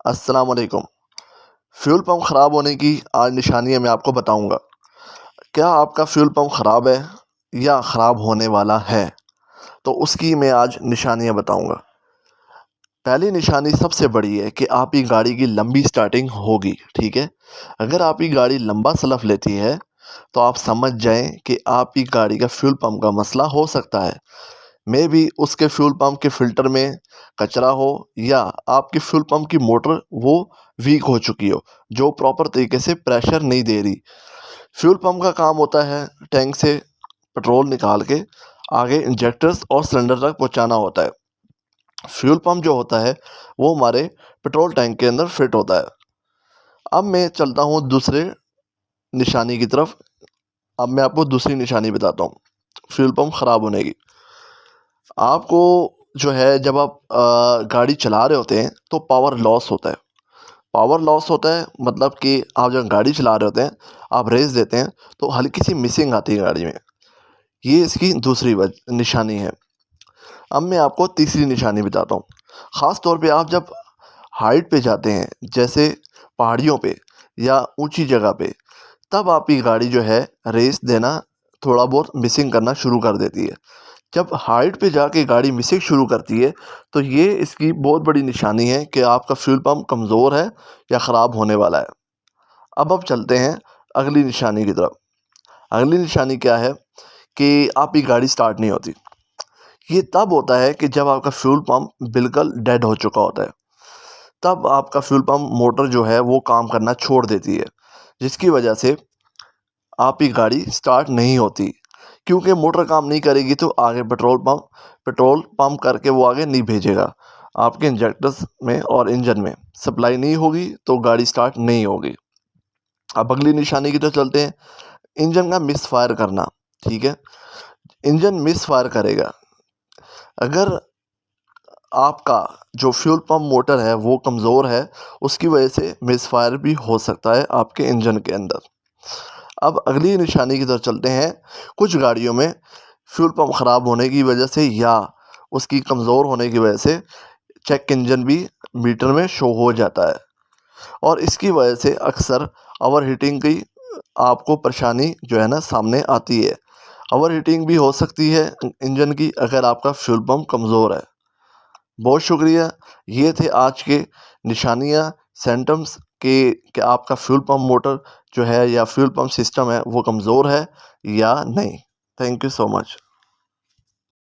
अस्सलाम वालेकुम। Fuel pump ख़राब होने की आज निशानियाँ मैं आपको बताऊँगा। क्या आपका फ्यूल पंप ख़राब है या ख़राब होने वाला है? तो उसकी मैं आज निशानियाँ बताऊँगा। पहली निशानी सबसे बड़ी है कि आपकी गाड़ी की लंबी स्टार्टिंग होगी, ठीक है? अगर आपकी गाड़ी लंबा सलफ़ लेती है, तो आप समझ जाएँ कि आपकी गाड़ी का फ्यूल पंप का मसला हो सकता है। मेबी उसके फ्यूल पंप के फ़िल्टर में कचरा हो या आपके फ्यूल पंप की मोटर वो वीक हो चुकी हो, जो प्रॉपर तरीके से प्रेशर नहीं दे रही। फ्यूल पंप का काम होता है टैंक से पेट्रोल निकाल के आगे इंजेक्टर्स और सिलेंडर तक पहुंचाना होता है। फ्यूल पंप जो होता है वो हमारे पेट्रोल टैंक के अंदर फिट होता है। अब मैं चलता हूँ दूसरे निशानी की तरफ। अब मैं आपको दूसरी निशानी बताता हूँ फ्यूल पंप ख़राब होने की। आपको जो है जब आप गाड़ी चला रहे होते हैं तो पावर लॉस होता है। पावर लॉस होता है मतलब कि आप जब गाड़ी चला रहे होते हैं, आप रेस देते हैं तो हल्की सी मिसिंग आती है गाड़ी में। ये इसकी दूसरी निशानी है। अब मैं आपको तीसरी निशानी बताता हूँ। ख़ास तौर पे आप जब हाइट पे जाते हैं, जैसे पहाड़ियों पे या ऊंची जगह पे, तब आपकी गाड़ी जो है रेस देना थोड़ा बहुत मिसिंग करना शुरू कर देती है। जब हाइट पे जाके गाड़ी मिसिंग शुरू करती है, तो ये इसकी बहुत बड़ी निशानी है कि आपका फ्यूल पंप कमज़ोर है या ख़राब होने वाला है। अब चलते हैं अगली निशानी की तरफ। अगली निशानी क्या है कि आपकी गाड़ी स्टार्ट नहीं होती। ये तब होता है कि जब आपका फ्यूल पंप बिल्कुल डेड हो चुका होता है। तब आपका फ्यूल पंप मोटर जो है वो काम करना छोड़ देती है, जिसकी वजह से आपकी गाड़ी स्टार्ट नहीं होती। क्योंकि मोटर काम नहीं करेगी तो आगे पेट्रोल पंप करके वो आगे नहीं भेजेगा। आपके इंजेक्टर्स में और इंजन में सप्लाई नहीं होगी तो गाड़ी स्टार्ट नहीं होगी। अब अगली निशानी की तरफ चलते हैं। इंजन का मिसफायर करना, ठीक है? इंजन मिसफायर करेगा। अगर आपका जो फ्यूल पंप मोटर है वो कमज़ोर है, उसकी वजह से मिसफायर भी हो सकता है आपके इंजन के अंदर। अब अगली निशानी की तरफ चलते हैं। कुछ गाड़ियों में फ्यूल पंप ख़राब होने की वजह से या उसकी कमज़ोर होने की वजह से चेक इंजन भी मीटर में शो हो जाता है, और इसकी वजह से अक्सर ओवर हीटिंग की आपको परेशानी जो है ना सामने आती है। ओवर हीटिंग भी हो सकती है इंजन की अगर आपका फ्यूल पंप कमज़ोर है। बहुत शुक्रिया। ये थे आज के निशानियाँ, सिम्पटम्स के कि आपका फ्यूल पंप मोटर जो है या फ्यूल पंप सिस्टम है वो कमज़ोर है या नहीं। Thank you so much.